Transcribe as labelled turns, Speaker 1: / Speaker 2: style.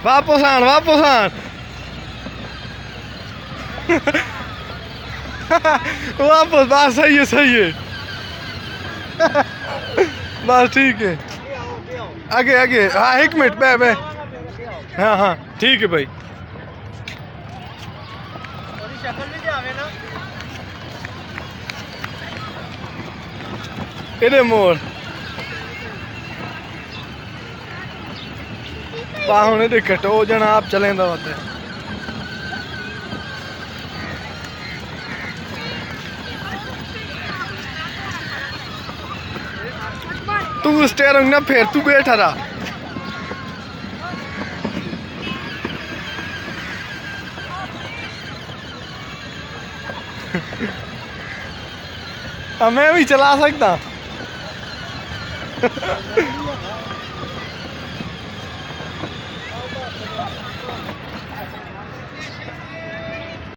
Speaker 1: वापस आन वापस आन। वापस, बस सही है सही है। बस ठीक है, आगे आगे। हाँ 1 मिनट बे। हाँ हाँ ठीक है भाई। इधर मोड़ बाहुने दे कटो जना आप चलें होते। तू स्टेयरिंग ना फेर, तू बैठा रहा। मैं भी चला सकता।